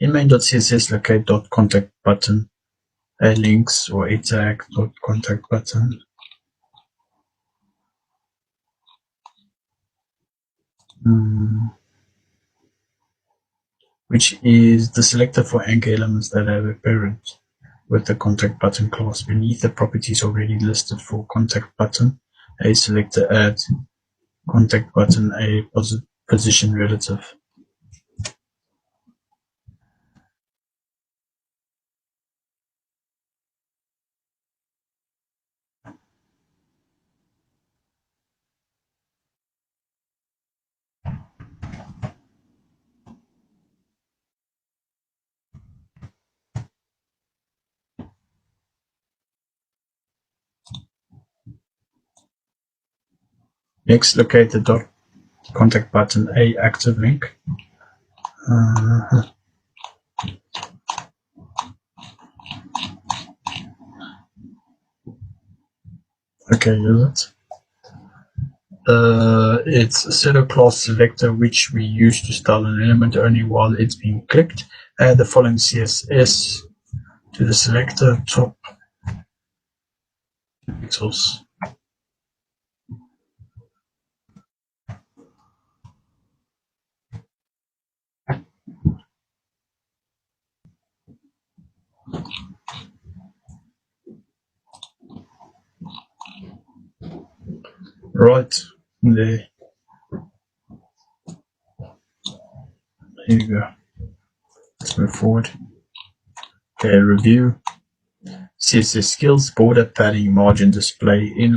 In main.css, locate .contact button, a links or a tag .contact button. Which is the selector for anchor elements that have a parent with the contact button class. Beneath the properties already listed for contact button, a selector add contact button a position relative. Next, locate the contact button a active link. Okay, use it. It's a pseudo class selector which we use to style an element only while it's being clicked. Add the following CSS to the selector top pixels. Right there. Here you go. Let's move forward. Okay, review. CSS skills, border, padding, margin, display, in